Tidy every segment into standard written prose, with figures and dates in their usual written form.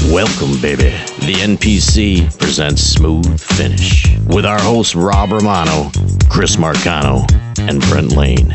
Welcome, baby. The NPC presents Smooth Finish with our hosts Rob Romano, Chris Marcano, and Brent Lane.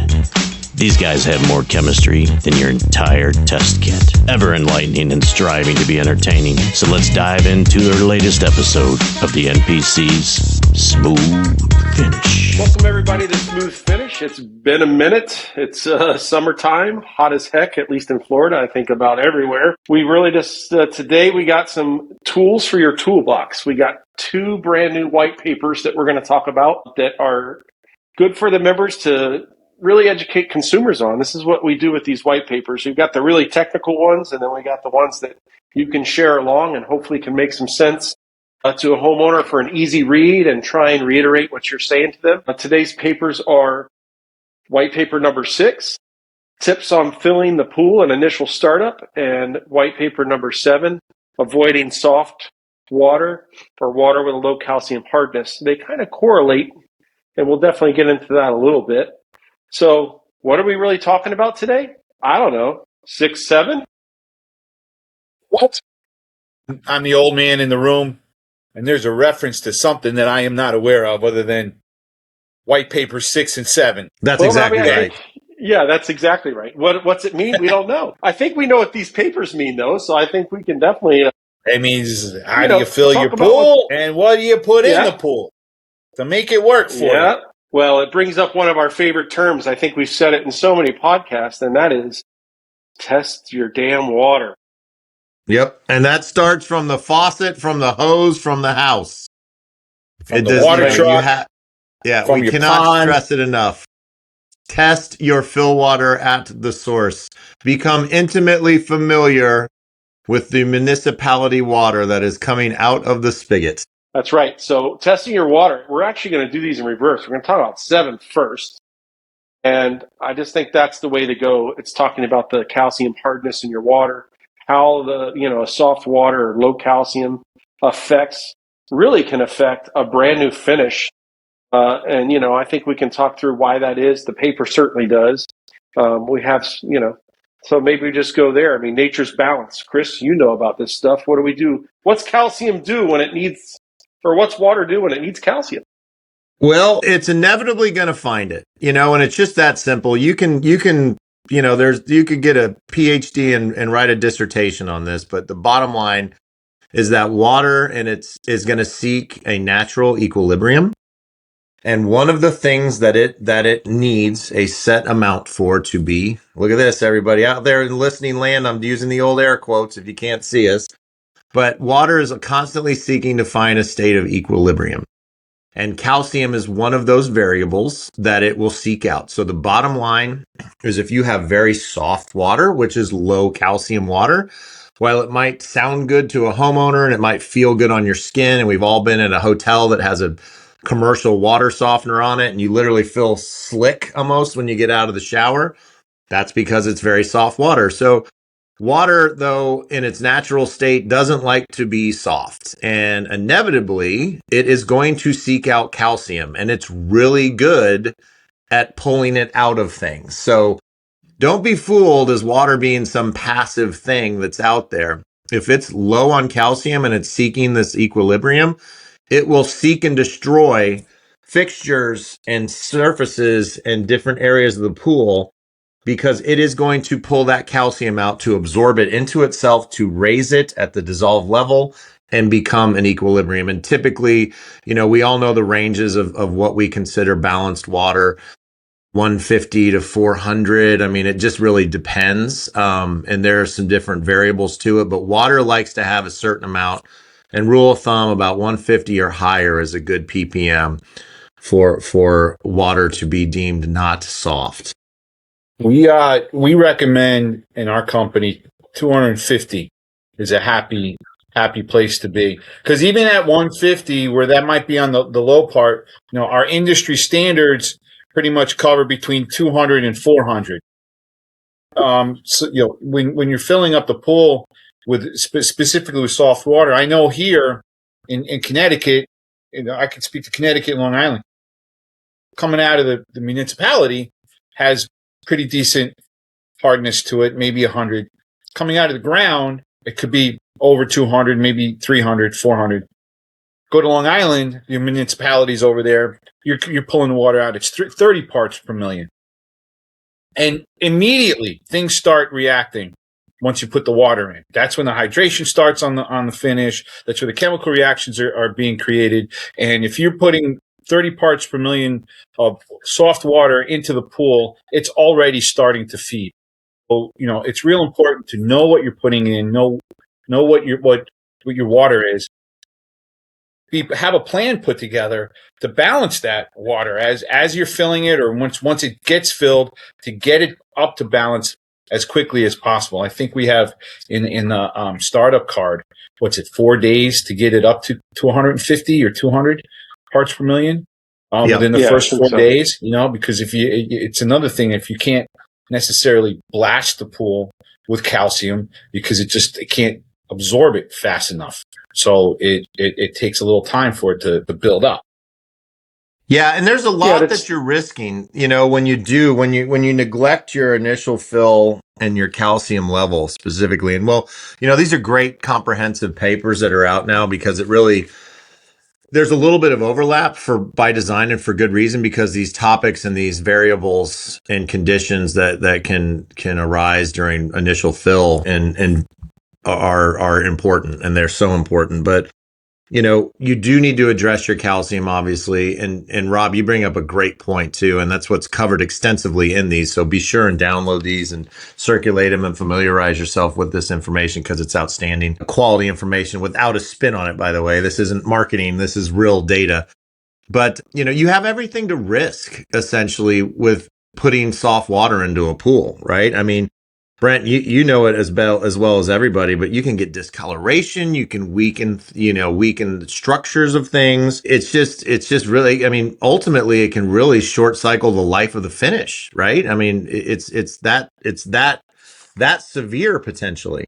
These guys have more chemistry than your entire test kit. Ever enlightening and striving to be entertaining. So let's dive into their latest episode of the NPC's Smooth Finish. Welcome, everybody, to Smooth Finish. It's been a minute. It's summertime, hot as heck, at least in Florida, I think about everywhere. We really just, today we got some tools for your toolbox. We got 2 brand new white papers that we're going to talk about that are good for the members to really educate consumers on. This is what we do with these white papers. We've got the really technical ones, and then we got the ones that you can share along and hopefully can make some sense to a homeowner for an easy read and try and reiterate what you're saying to them. Today's papers are white paper number 6, tips on filling the pool and initial startup, and white paper number 7, avoiding soft water or water with a low calcium hardness. They kind of correlate, and we'll definitely get into that a little bit. So what are we really talking about today? I don't know. 6, 7? What? I'm the old man in the room, and there's a reference to something that I am not aware of other than white paper 6 and 7. That's exactly right. Yeah, that's exactly right. What's it mean? We don't know. I think we know what these papers mean, though, so I think we can definitely... It means how do you fill your pool and what do you put in the pool to make it work for you? Well, it brings up one of our favorite terms. I think we've said it in so many podcasts, and that is test your damn water. Yep. And that starts from the faucet, from the hose, from the house. From the water truck. We cannot stress it enough. Test your fill water at the source. Become intimately familiar with the municipality water that is coming out of the spigot. That's right. So testing your water, we're actually going to do these in reverse. We're going to talk about 7 first. And I just think that's the way to go. It's talking about the calcium hardness in your water, how a soft water or low calcium really can affect a brand new finish. I think we can talk through why that is. The paper certainly does. We have, so maybe we just go there. I mean, nature's balance. Chris, you know about this stuff. What do we do? What's calcium do when it needs, or what's water do when it needs calcium? Well, it's inevitably going to find it, and it's just that simple. You could get a PhD and write a dissertation on this, but the bottom line is that water is going to seek a natural equilibrium. And one of the things that it needs a set amount for to be, look at this, everybody out there in listening land, I'm using the old air quotes if you can't see us, but water is constantly seeking to find a state of equilibrium. And calcium is one of those variables that it will seek out. So the bottom line is if you have very soft water, which is low calcium water, while it might sound good to a homeowner and it might feel good on your skin, and we've all been at a hotel that has a commercial water softener on it and you literally feel slick almost when you get out of the shower, that's because it's very soft water. So water, though, in its natural state, doesn't like to be soft. And inevitably, it is going to seek out calcium. And it's really good at pulling it out of things. So don't be fooled as water being some passive thing that's out there. If it's low on calcium and it's seeking this equilibrium, it will seek and destroy fixtures and surfaces and different areas of the pool, because it is going to pull that calcium out to absorb it into itself, to raise it at the dissolved level and become an equilibrium. And typically, we all know the ranges of what we consider balanced water, 150 to 400. I mean, it just really depends. And there are some different variables to it, but water likes to have a certain amount. And rule of thumb, about 150 or higher is a good ppm for water to be deemed not soft. We recommend in our company 250 is a happy place to be, because even at 150, where that might be on the low part, our industry standards pretty much cover between 200 and 400. So when you're filling up the pool with specifically with soft water, I know here in Connecticut, I can speak to Connecticut and Long Island, coming out of the municipality has pretty decent hardness to it, maybe 100. Coming out of the ground, it could be over 200, maybe 300, 400. Go to Long Island, your municipalities over there, you're pulling the water out. It's 30 parts per million. And immediately things start reacting once you put the water in. That's when the hydration starts on the finish. That's where the chemical reactions are being created. And if you're putting 30 parts per million of soft water into the pool, it's already starting to feed. So, it's real important to know what you're putting in, know what your water is. Have a plan put together to balance that water as you're filling it, or once it gets filled, to get it up to balance as quickly as possible. I think we have in the startup card, 4 days to get it up to 150 or 200 parts per million within the first 4 days. Because it's another thing if you can't necessarily blast the pool with calcium because it can't absorb it fast enough. So it takes a little time for it to build up. Yeah, and there's a lot that you're risking, when you neglect your initial fill and your calcium level specifically. And these are great comprehensive papers that are out now because there's a little bit of overlap by design and for good reason, because these topics and these variables and conditions that can arise during initial fill and are important, and they're so important. But you do need to address your calcium, obviously. And Rob, you bring up a great point too. And that's what's covered extensively in these. So be sure and download these and circulate them and familiarize yourself with this information because it's outstanding quality information without a spin on it, by the way. This isn't marketing. This is real data. But, you have everything to risk essentially with putting soft water into a pool, right? I mean, Brent, you know it as well as everybody, but you can get discoloration. You can weaken the structures of things. It's just really, I mean, ultimately it can really short cycle the life of the finish, right? I mean, it's that severe potentially.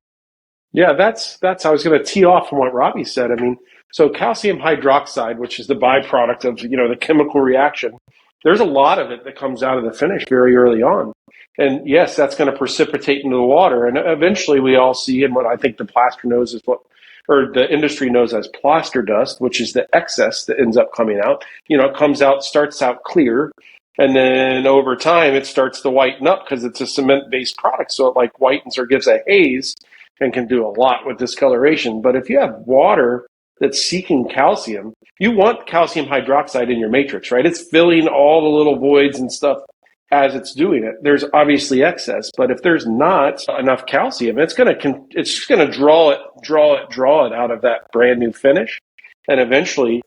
Yeah, that's I was going to tee off from what Robbie said. I mean, so calcium hydroxide, which is the byproduct of, the chemical reaction, there's a lot of it that comes out of the finish very early on. And yes, that's going to precipitate into the water. And eventually we all see, and what I think the the industry knows as plaster dust, which is the excess that ends up coming out. It starts out clear. And then over time, it starts to whiten up because it's a cement-based product. So it whitens or gives a haze and can do a lot with discoloration. But if you have water that's seeking calcium, you want calcium hydroxide in your matrix, right? It's filling all the little voids and stuff as it's doing it. There's obviously excess, but if there's not enough calcium, it's just going to draw it out of that brand new finish, and eventually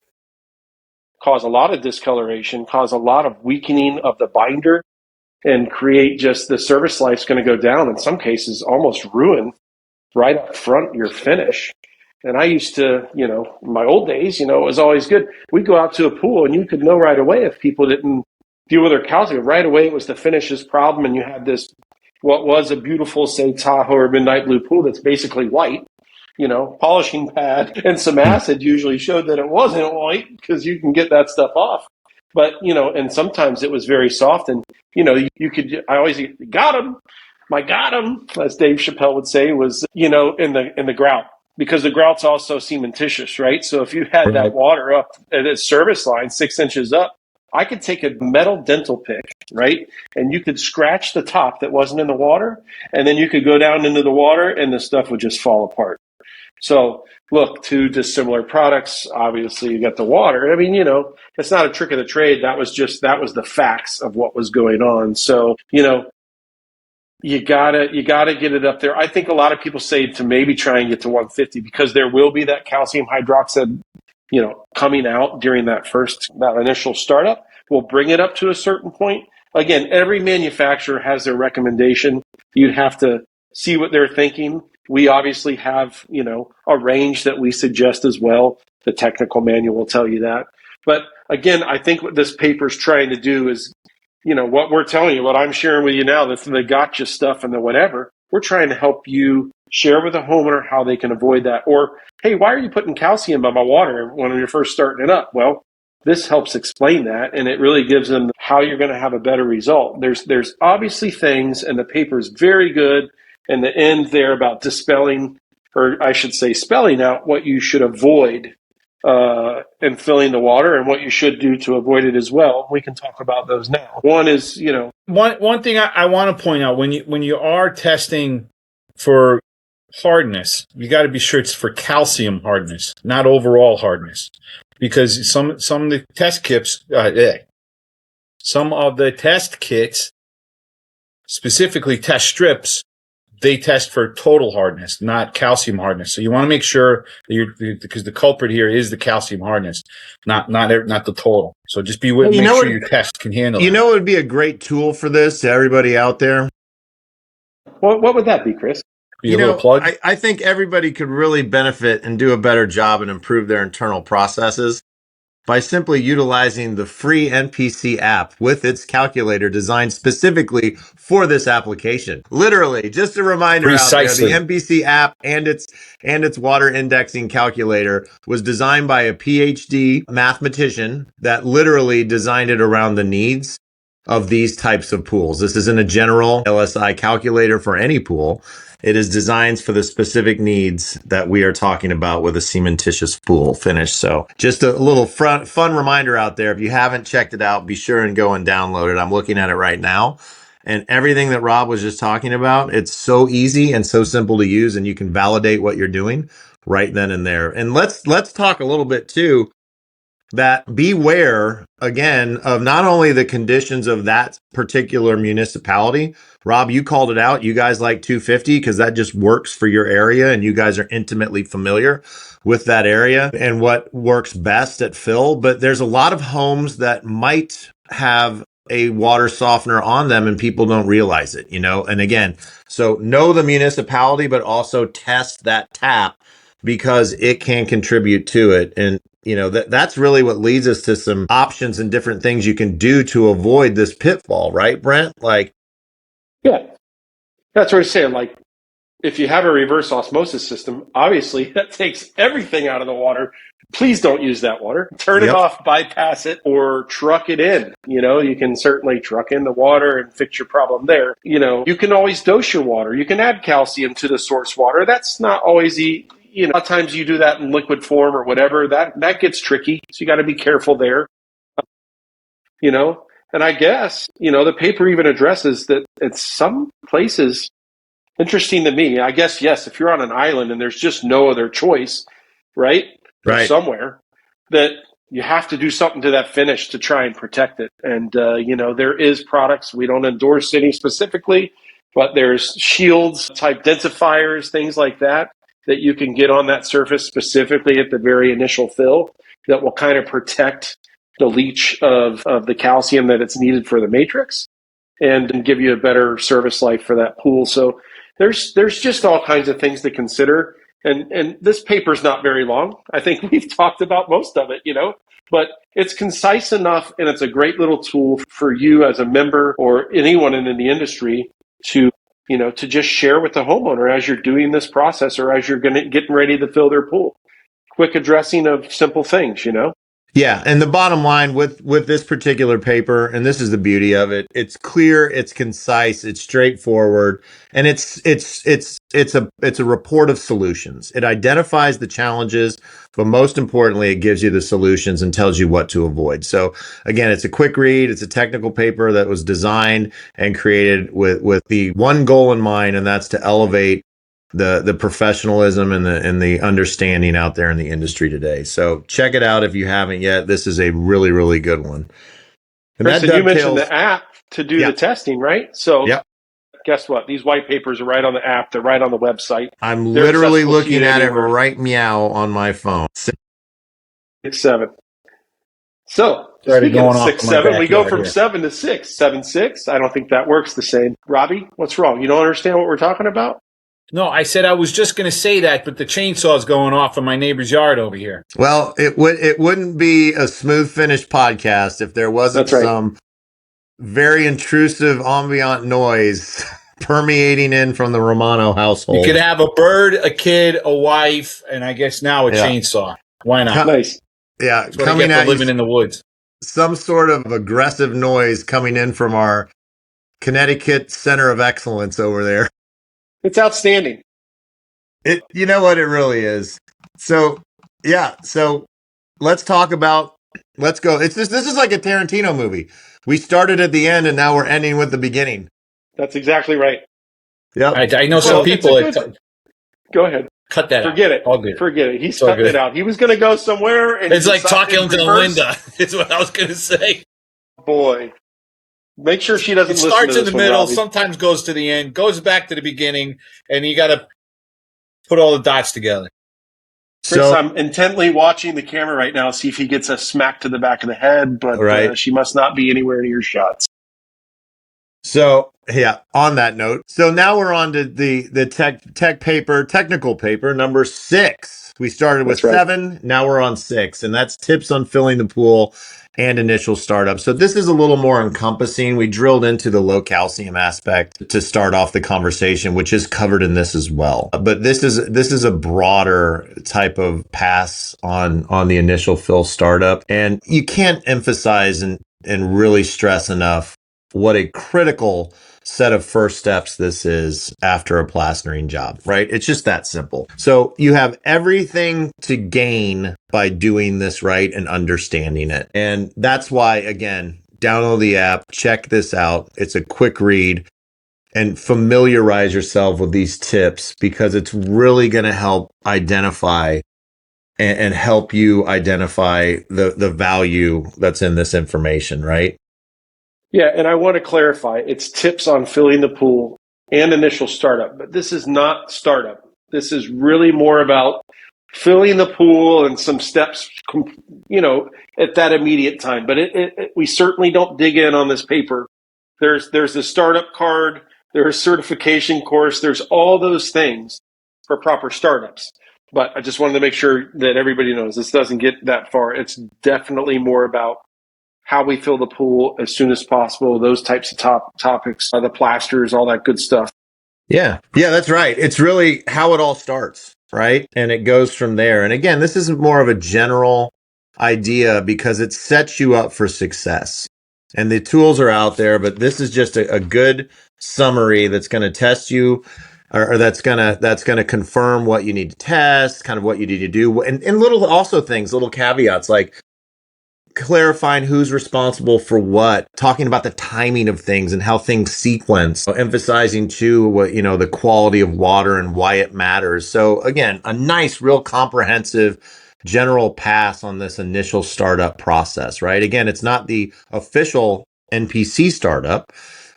cause a lot of discoloration, cause a lot of weakening of the binder, and create just the service life's going to go down. In some cases, almost ruin right up front your finish. And I used to, in my old days, it was always good. We'd go out to a pool and you could know right away if people didn't deal with their calcium. Right away, it was the finish's problem. And you had what was a beautiful, say, Tahoe or Midnight Blue pool that's basically white, polishing pad and some acid usually showed that it wasn't white because you can get that stuff off. But, and sometimes it was very soft and, I always got him. My got him, as Dave Chappelle would say, was, in the grout, because the grout's also cementitious, right? So if you had that water up at its service line 6 inches up, I could take a metal dental pick, right? And you could scratch the top that wasn't in the water, and then you could go down into the water and the stuff would just fall apart. So look, two dissimilar products. Obviously, you got the water. I mean, it's not a trick of the trade. That was the facts of what was going on. So, you gotta get it up there. I think a lot of people say to maybe try and get to 150 because there will be that calcium hydroxide, coming out during that initial startup. We'll bring it up to a certain point. Again, every manufacturer has their recommendation. You'd have to see what they're thinking. We obviously have, a range that we suggest as well. The technical manual will tell you that. But again, I think what this paper's trying to do is, what we're telling you, what I'm sharing with you now, the gotcha stuff and the whatever, we're trying to help you share with the homeowner how they can avoid that. Or, hey, why are you putting calcium in my water when you're first starting it up? Well, this helps explain that, and it really gives them how you're going to have a better result. There's obviously things, and the paper is very good in the end there about dispelling or I should say spelling out what you should avoid in filling the water and what you should do to avoid it as well. We can talk about those now. One is, one thing I want to point out when you are testing for hardness, you got to be sure it's for calcium hardness, not overall hardness, because some of the test kits, some of the test kits, specifically test strips, they test for total hardness, not calcium hardness. So you want to make sure that because the culprit here is the calcium hardness, not the total. So just be with, make sure your test can handle it. You know, what would be a great tool for this to everybody out there? What would that be, Chris? I think everybody could really benefit and do a better job and improve their internal processes by simply utilizing the free NPC app with its calculator designed specifically for this application. Literally, just a reminder out there, the NPC app and its water indexing calculator was designed by a PhD mathematician that literally designed it around the needs of these types of pools. This isn't a general LSI calculator for any pool. It is designed for the specific needs that we are talking about with a cementitious pool finish. So just a little fun reminder out there. If you haven't checked it out, be sure and go and download it. I'm looking at it right now. And everything that Rob was just talking about, it's so easy and so simple to use, and you can validate what you're doing right then and there. And let's talk a little bit too, that beware again of not only the conditions of that particular municipality. Rob, you called it out. You guys like 250 because that just works for your area and you guys are intimately familiar with that area and what works best at fill. But there's a lot of homes that might have a water softener on them and people don't realize it, And again, so know the municipality, but also test that tap because it can contribute to it. And that's really what leads us to some options and different things you can do to avoid this pitfall, right, Brent? Yeah, that's what I say. Like, if you have a reverse osmosis system, obviously that takes everything out of the water. Please don't use that water. Turn it off, bypass it, or truck it in. You can certainly truck in the water and fix your problem there. You can always dose your water. You can add calcium to the source water. That's not always a lot of times you do that in liquid form or whatever. That gets tricky. So you got to be careful there. And I guess, the paper even addresses that in some places, interesting to me, I guess, yes, if you're on an island and there's just no other choice, right? Somewhere, that you have to do something to that finish to try and protect it. And, there is products, we don't endorse any specifically, but there's shields, type densifiers, things like that you can get on that surface specifically at the very initial fill that will kind of protect the leach of the calcium that it's needed for the matrix and give you a better service life for that pool. So there's just all kinds of things to consider. And this paper's not very long. I think we've talked about most of it, but it's concise enough and it's a great little tool for you as a member or anyone in the industry to just share with the homeowner as you're doing this process or as you're getting ready to fill their pool. Quick addressing of simple things, Yeah, and the bottom line with this particular paper, and this is the beauty of it, it's clear, it's concise, it's straightforward, and it's a report of solutions. It identifies the challenges, but most importantly, it gives you the solutions and tells you what to avoid. So again, it's a quick read, it's a technical paper that was designed and created with the one goal in mind, and that's to elevate the professionalism and the understanding out there in the industry today. So check it out if you haven't yet. This is a really, really good one. And Kristen, you mentioned the app to do the testing, right? So guess what? These white papers are right on the app. They're right on the website. I'm literally looking at it right meow on my phone. 6-7. So speaking of 6-7, we go from 7 to 6. 7-6. I don't think that works the same. Robbie, what's wrong? You don't understand what we're talking about? No, I said I was just going to say that, but the chainsaw's going off in my neighbor's yard over here. Well, it wouldn't be a smooth finish podcast if there wasn't some very intrusive ambient noise permeating in from the Romano household. You could have a bird, a kid, a wife, and I guess now a chainsaw. Why not? Nice. Yeah, that's what I get for living in the woods. Some sort of aggressive noise coming in from our Connecticut Center of Excellence over there. It's outstanding. You know what it really is. So yeah, so let's talk about. Let's go. It's this is like a Tarantino movie. We started at the end and now we're ending with the beginning. That's exactly right. Yep. I know some Well, it's a people that good. Go ahead. cut that Forget out. it. All good. Forget it. He's It's all cutting good. it out. He was going to go somewhere, and It's he like decided talking to reverse. Linda. Is what I was going to say. Boy, make sure she doesn't It listen to starts in this the one, middle, Robbie. sometimes goes to the end, goes back to the beginning, and you got to put all the dots together. Chris, So I'm intently watching the camera right now, see if he gets a smack to the back of the head, but right. she must not be anywhere near shots. So yeah, on that note, so now we're on to the technical paper number 6. We started with That's right. 7, now we're on 6, and that's tips on filling the pool and initial startup. So this is a little more encompassing. We drilled into the low calcium aspect to start off the conversation, which is covered in this as well. But this is a broader type of pass on the initial fill startup, and you can't emphasize and really stress enough what a critical set of first steps this is after a plastering job, right? It's just that simple. So you have everything to gain by doing this right and understanding it. And that's why, again, download the app, check this out. It's a quick read and familiarize yourself with these tips because it's really going to help identify and help you identify the value that's in this information, right? Yeah, and I want to clarify, it's tips on filling the pool and initial startup, but this is not startup. This is really more about filling the pool and some steps, at that immediate time. But we certainly don't dig in on this paper. There's the startup card, there's certification course, there's all those things for proper startups. But I just wanted to make sure that everybody knows this doesn't get that far. It's definitely more about how we fill the pool as soon as possible, those types of topics, the plasters, all that good stuff. Yeah. Yeah, that's right. It's really how it all starts, right? And it goes from there. And again, this is more of a general idea because it sets you up for success. And the tools are out there, but this is just a good summary that's going to test you or that's gonna confirm what you need to test, kind of what you need to do, and little also things, little caveats like clarifying who's responsible for what, talking about the timing of things and how things sequence, emphasizing too what, the quality of water and why it matters. So again, a nice, real comprehensive general pass on this initial startup process, right? Again, it's not the official NPC startup.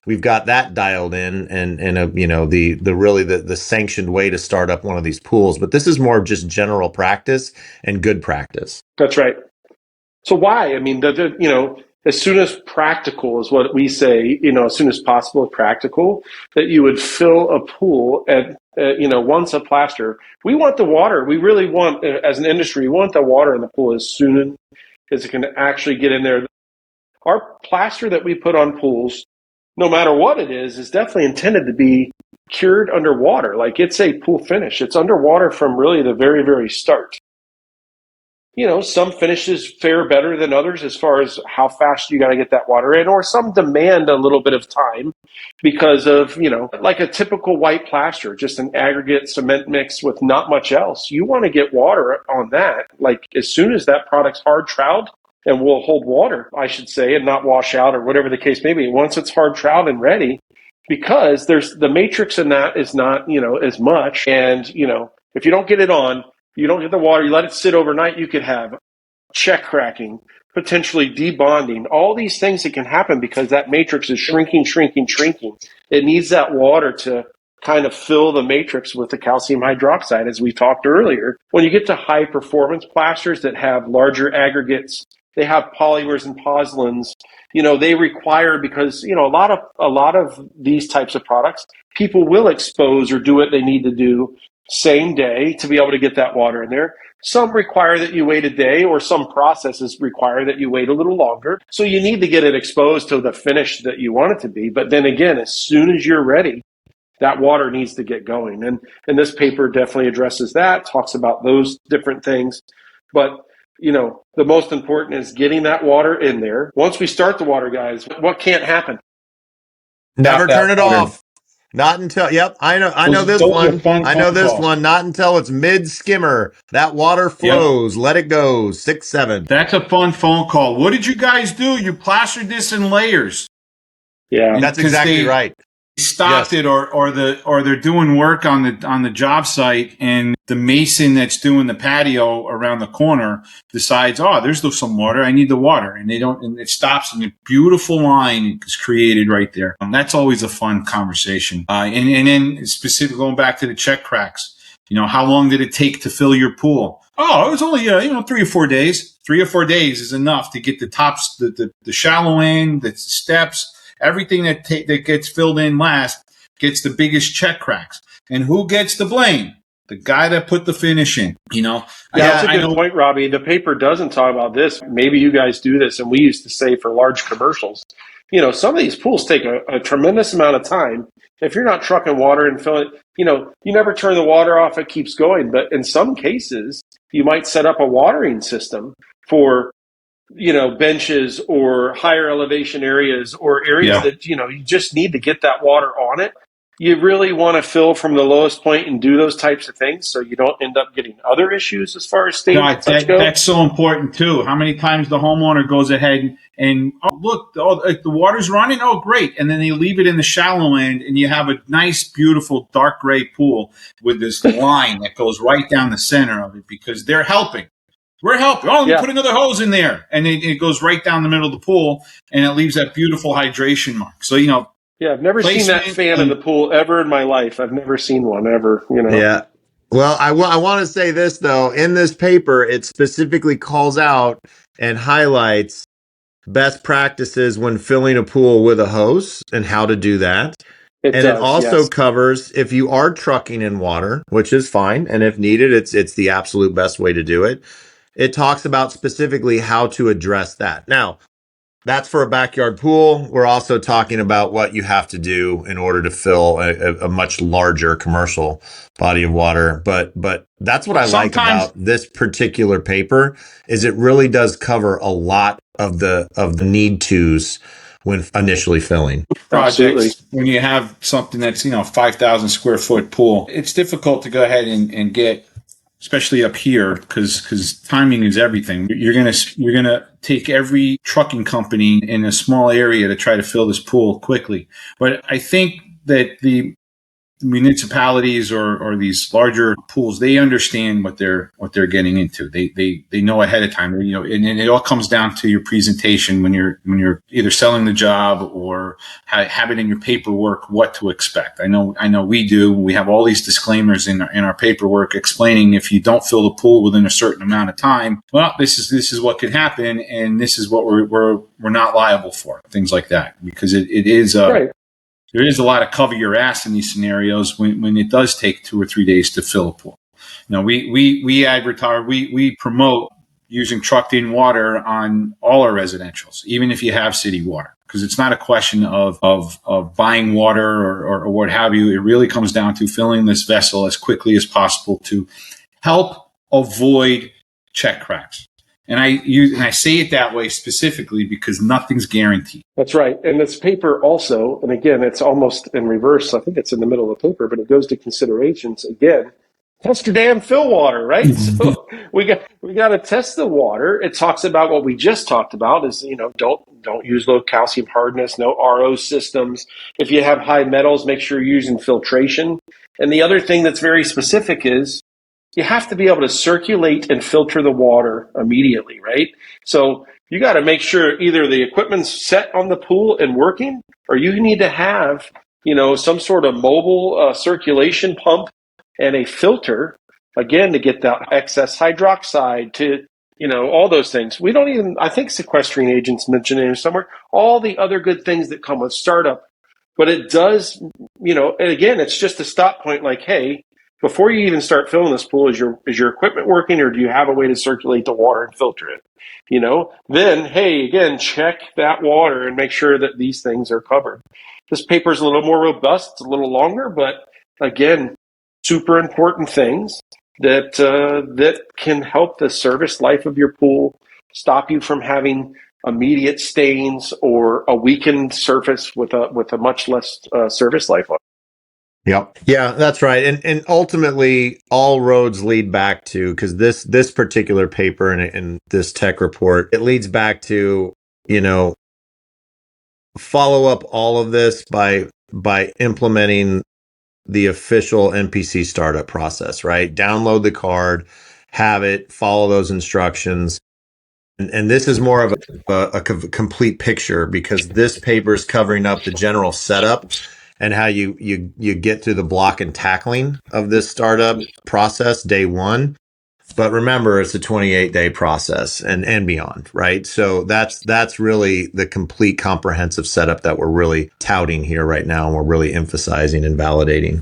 We've got that dialed in and the sanctioned way to start up one of these pools, but this is more of just general practice and good practice. That's right. So why? I mean, as soon as practical is what we say, as soon as possible, practical, that you would fill a pool at, once a plaster. We want the water. We really want, as an industry, we want the water in the pool as soon as it can actually get in there. Our plaster that we put on pools, no matter what it is definitely intended to be cured underwater. Like it's a pool finish. It's underwater from really the very, very start. Some finishes fare better than others as far as how fast you got to get that water in, or some demand a little bit of time because of, like a typical white plaster, just an aggregate cement mix with not much else. You want to get water on that. Like as soon as that product's hard troweled and will hold water, I should say, and not wash out or whatever the case may be. Once it's hard troweled and ready, because there's the matrix in that is not, as much. And, if you don't get it on, you don't get the water, you let it sit overnight, you could have check cracking, potentially debonding, all these things that can happen because that matrix is shrinking. It needs that water to kind of fill the matrix with the calcium hydroxide, as we talked earlier. When you get to high performance plasters that have larger aggregates, they have polymers and pozzolans, they require, because, a lot of these types of products, people will expose or do what they need to do same day to be able to get that water in there. Some require that you wait a day, or some processes require that you wait a little longer. So you need to get it exposed to the finish that you want it to be. But then again, as soon as you're ready, that water needs to get going. And this paper definitely addresses that, talks about those different things. But, the most important is getting that water in there. Once we start the water, guys, what can't happen? Never turn it off. Not until, yep, I know this Those are one. fun I know phone this calls. one. Not until it's mid skimmer. That water flows. Let it go. 6-7. That's a fun phone call. What did you guys do? You plastered this in layers. Yeah. That's Because exactly they right. stopped Yes. it, or they're doing work on the job site, and the mason that's doing the patio around the corner decides, oh, there's some water, I need the water, and they don't, and it stops, and a beautiful line is created right there. That's always a fun conversation. And then specifically going back to the check cracks, how long did it take to fill your pool? Oh, it was only 3 or 4 days. 3 or 4 days is enough to get the tops, the shallow end, the steps. Everything that gets filled in last gets the biggest check cracks. And who gets the blame? The guy that put the finish in. That's a good point, Robbie. The paper doesn't talk about this. Maybe you guys do this, and we used to say for large commercials. Some of these pools take a tremendous amount of time. If you're not trucking water and filling, you never turn the water off, it keeps going. But in some cases, you might set up a watering system for benches or higher elevation areas or areas that, you just need to get that water on it. You really want to fill from the lowest point and do those types of things so you don't end up getting other issues as far as stains and such go. That's so important too. How many times the homeowner goes ahead and look, the water's running, oh great, and then they leave it in the shallow end, and you have a nice, beautiful dark gray pool with this line that goes right down the center of it because they're helping. We're helping. Oh, let me put another hose in there. And it goes right down the middle of the pool, and it leaves that beautiful hydration mark. So, I've never seen that fan in the pool ever in my life. I've never seen one ever, Yeah. Well, I want to say this, though. In this paper, it specifically calls out and highlights best practices when filling a pool with a hose and how to do that. It also covers if you are trucking in water, which is fine. And if needed, it's the absolute best way to do it. It talks about specifically how to address that. Now, that's for a backyard pool. We're also talking about what you have to do in order to fill a much larger commercial body of water. But that's what I like about this particular paper is it really does cover a lot of the need tos when initially filling projects. When you have something that's 5,000 square foot pool, it's difficult to go ahead and get, especially up here, because timing is everything. You're gonna take every trucking company in a small area to try to fill this pool quickly. But I think that the municipalities or these larger pools, they understand what they're getting into. They know ahead of time. And it all comes down to your presentation when you're either selling the job or have it in your paperwork what to expect. I know we do. We have all these disclaimers in our paperwork explaining if you don't fill the pool within a certain amount of time, well, this is what could happen, and this is what we're not liable for. Things like that, because it is right. There is a lot of cover your ass in these scenarios when it does take 2 or 3 days to fill a pool. We advertise, we promote using trucked in water on all our residentials, even if you have city water, because it's not a question of buying water or what have you. It really comes down to filling this vessel as quickly as possible to help avoid check cracks. And I say it that way specifically because nothing's guaranteed. That's right. And this paper also, and again, it's almost in reverse. I think it's in the middle of the paper, but it goes to considerations again. Test your damn fill water, right? So we got to test the water. It talks about what we just talked about is, don't use low calcium hardness, no RO systems. If you have high metals, make sure you're using filtration. And the other thing that's very specific is you have to be able to circulate and filter the water immediately, right? So you got to make sure either the equipment's set on the pool and working, or you need to have, some sort of mobile circulation pump and a filter, again, to get that excess hydroxide to, all those things. We don't even, I think sequestering agents mentioned it somewhere, all the other good things that come with startup. But it does, and again, it's just a stop point like, hey, before you even start filling this pool, is your equipment working, or do you have a way to circulate the water and filter it? Then, hey, again, check that water and make sure that these things are covered. This paper is a little more robust, it's a little longer, but again, super important things that can help the service life of your pool, stop you from having immediate stains or a weakened surface with a much less service life on it. Yep. Yeah, that's right. And ultimately all roads lead back to, because this particular paper and this tech report, it leads back to, you know, follow up all of this by implementing the official NPC startup process, right? Download the card, have it, follow those instructions. And this is more of a complete picture, because this paper is covering up the general setup and how you get through the block and tackling of this startup process day one. But remember, it's a 28-day process and beyond, right? So that's really the complete comprehensive setup that we're really touting here right now, and we're really emphasizing and validating.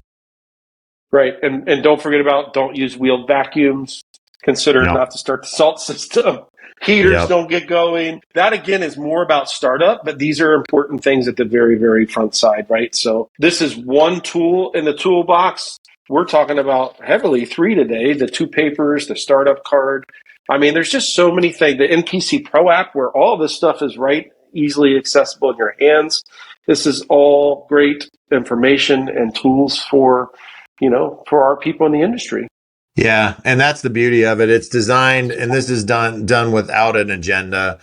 Right. And don't forget about, don't use wheeled vacuums. Consider Yep. not to start the salt system. Heaters Yep. don't get going. That again is more about startup, but these are important things at the very, very front side, right? So this is one tool in the toolbox. We're talking about heavily 3 today, the 2 papers, the startup card. I mean, there's just so many things. The NPC Pro app, where all this stuff is right, easily accessible in your hands. This is all great information and tools for our people in the industry. Yeah, and that's the beauty of it. It's designed, and this is done without an agenda.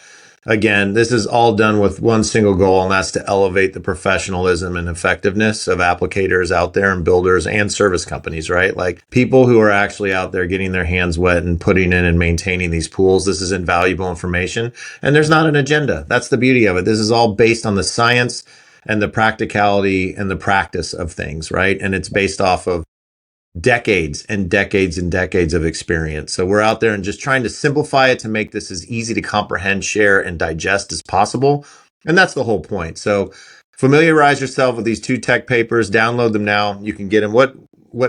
Again, this is all done with one single goal, and that's to elevate the professionalism and effectiveness of applicators out there, and builders and service companies, right? Like people who are actually out there getting their hands wet and putting in and maintaining these pools. This is invaluable information, and there's not an agenda. That's the beauty of it. This is all based on the science and the practicality and the practice of things, right? And it's based off of decades and decades and decades of experience. So we're out there and just trying to simplify it to make this as easy to comprehend, share, and digest as possible. And that's the whole point. So familiarize yourself with these 2 tech papers, download them now. You can get them. What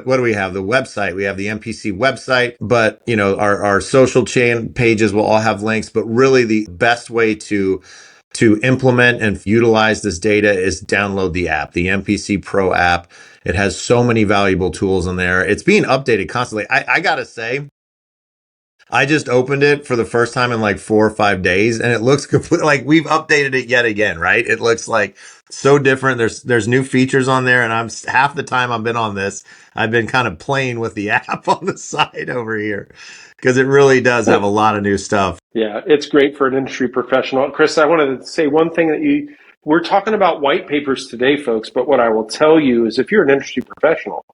do we have? The website. We have the MPC website, but our social chain pages will all have links. But really the best way to implement and utilize this data is download the app, the MPC Pro app. It has so many valuable tools in there. It's being updated constantly. I gotta say, I just opened it for the first time in like 4 or 5 days, and it looks complete, like we've updated it yet again, right? It looks like so different. There's new features on there, and I'm half the time I've been on this, I've been kind of playing with the app on the side over here, because it really does have a lot of new stuff. Yeah, it's great for an industry professional. Chris, I wanted to say one thing we're talking about white papers today, folks, but what I will tell you is if you're an industry professional,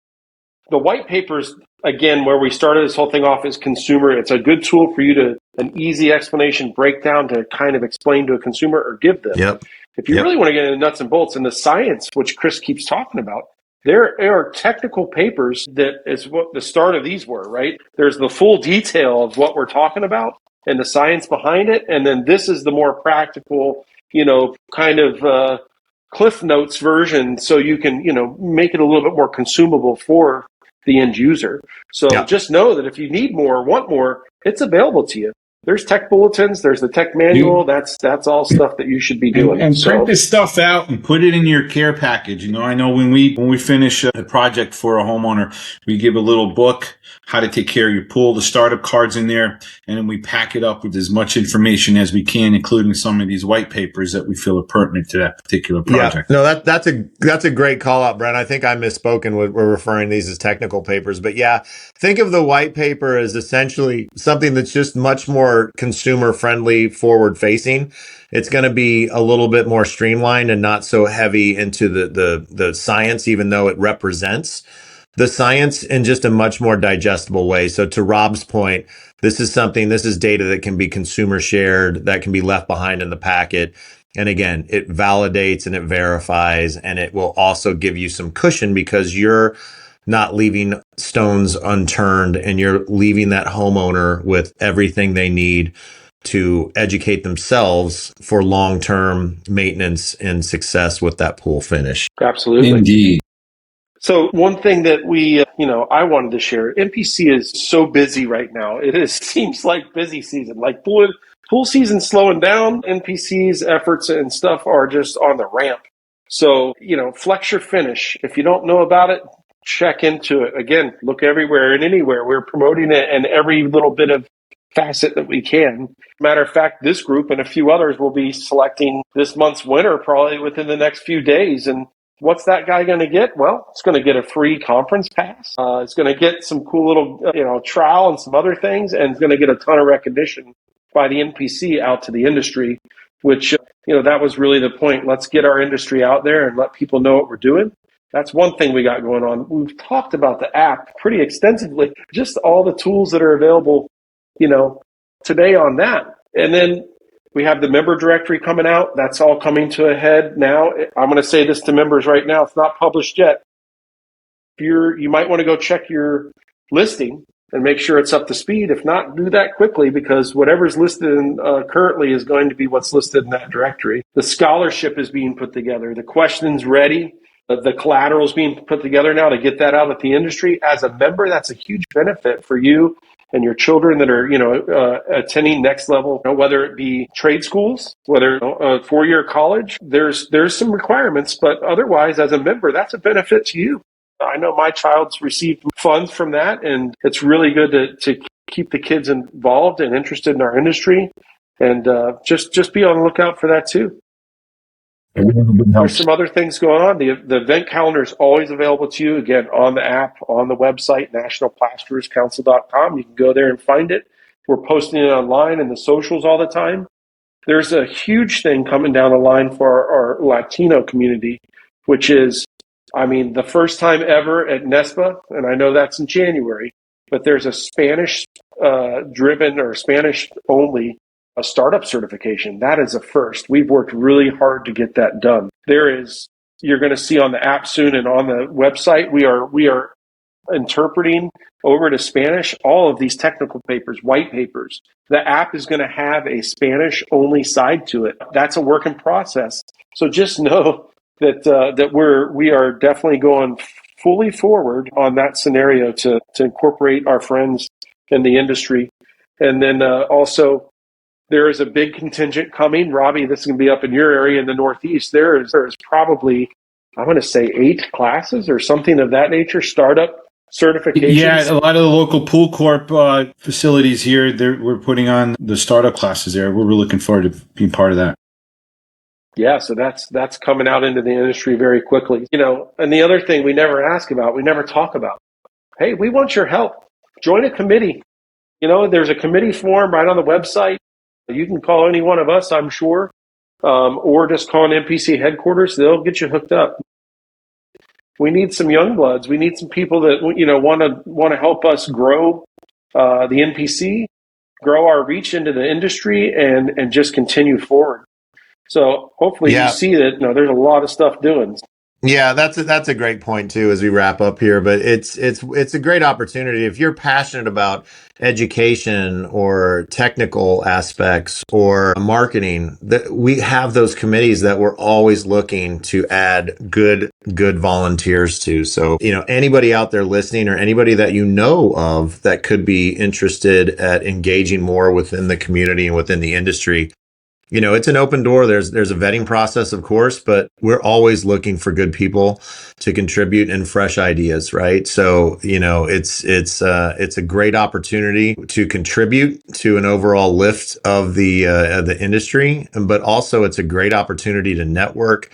the white papers, again, where we started this whole thing off is consumer. It's a good tool for you to, an easy explanation breakdown to kind of explain to a consumer or give them. Yep. If you really want to get into nuts and bolts and the science, which Chris keeps talking about, there are technical papers that is what the start of these were, right? There's the full detail of what we're talking about and the science behind it. And then this is the more practical, kind of Cliff Notes version. So you can, make it a little bit more consumable for the end user. So just know that if you need more, want more, it's available to you. There's tech bulletins. There's the tech manual. That's all stuff that you should be doing. And print this stuff out and put it in your care package. I know when we finish a project for a homeowner, we give a little book, how to take care of your pool, the startup cards in there, and then we pack it up with as much information as we can, including some of these white papers that we feel are pertinent to that particular project. Yeah, no, that's a great call out, Brent. I think I misspoken. We're referring to these as technical papers, but yeah, think of the white paper as essentially something that's just much more consumer friendly, forward facing. It's going to be a little bit more streamlined and not so heavy into the science, even though it represents the science in just a much more digestible way. So to Rob's point, this is data that can be consumer shared, that can be left behind in the packet. And again, it validates and it verifies, and it will also give you some cushion because you're not leaving stones unturned, and you're leaving that homeowner with everything they need to educate themselves for long-term maintenance and success with that pool finish. Absolutely. Indeed. So one thing that I wanted to share, NPC is so busy right now. Seems like busy season, like pool season slowing down. NPC's efforts and stuff are just on the ramp. So, flex your finish. If you don't know about it, check into it. Again, look everywhere and anywhere. We're promoting it in every little bit of facet that we can. Matter of fact, this group and a few others will be selecting this month's winner probably within the next few days. And What's that guy going to get? Well, it's going to get a free conference pass. It's going to get some cool little, trial and some other things, and it's going to get a ton of recognition by the NPC out to the industry, which, that was really the point. Let's get our industry out there and let people know what we're doing. That's one thing we got going on. We've talked about the app pretty extensively, just all the tools that are available, today on that. And then we have the member directory coming out. That's all coming to a head now. I'm going to say this to members right now. It's not published yet. You might want to go check your listing and make sure it's up to speed. If not, do that quickly, because whatever's listed currently is going to be what's listed in that directory. The scholarship is being put together. The question's ready. The collateral is being put together now to get that out at the industry. As a member, that's a huge benefit for you and your children that are, attending next level, whether it be trade schools, whether a 4-year college. There's some requirements, but otherwise, as a member, that's a benefit to you. I know my child's received funds from that, and it's really good to keep the kids involved and interested in our industry, and just be on the lookout for that too. There's some other things going on. The event calendar is always available to you, again, on the app, on the website, nationalplastererscouncil.com. You can go there and find it. We're posting it online and the socials all the time. There's a huge thing coming down the line for our Latino community, which is, the first time ever at NESPA, and I know that's in January, but there's a Spanish driven or Spanish only a startup certification. That is a first. We've worked really hard to get that done. You're going to see on the app soon and on the website, we are interpreting over to Spanish all of these technical papers, white papers. The app is going to have a Spanish only side to it. That's a work in process. So just know that we are definitely going fully forward on that scenario to incorporate our friends in the industry. And then also, there is a big contingent coming. Robbie, this is going to be up in your area in the Northeast. There is probably, I'm going to say 8 classes or something of that nature, startup certifications. Yeah, a lot of the local Pool Corp facilities here, we're putting on the startup classes there. We're really looking forward to being part of that. Yeah, so that's coming out into the industry very quickly. And the other thing we never ask about, we never talk about, hey, we want your help. Join a committee. There's a committee form right on the website. You can call any one of us, I'm sure, or just call an NPC headquarters. They'll get you hooked up. We need some young bloods. We need some people that want to help us grow the NPC, grow our reach into the industry, and just continue forward. So hopefully you see that there's a lot of stuff doing. Yeah, that's a great point too as we wrap up here, but it's a great opportunity if you're passionate about education or technical aspects or marketing, that we have those committees that we're always looking to add good volunteers to. So, anybody out there listening or anybody that you know of that could be interested at engaging more within the community and within the industry, it's an open door. There's a vetting process, of course, but we're always looking for good people to contribute and fresh ideas, right? So, it's a great opportunity to contribute to an overall lift of the industry, but also it's a great opportunity to network,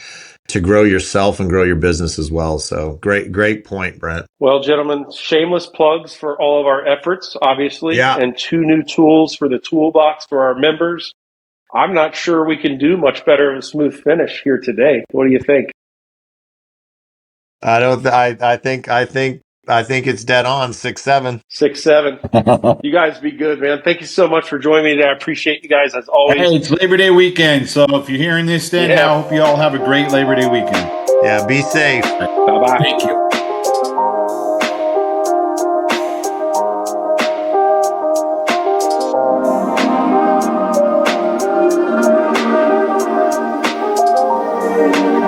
to grow yourself and grow your business as well. So great point, Brent. Well, gentlemen, shameless plugs for all of our efforts, obviously, and 2 new tools for the toolbox for our members. I'm not sure we can do much better of a smooth finish here today. What do you think? I think it's dead on 6-7. 6-7. You guys be good, man. Thank you so much for joining me today. I appreciate you guys as always. Hey, it's Labor Day weekend, so if you're hearing this, then I hope you all have a great Labor Day weekend. Yeah, be safe. Bye-bye. Thank you. Thank you.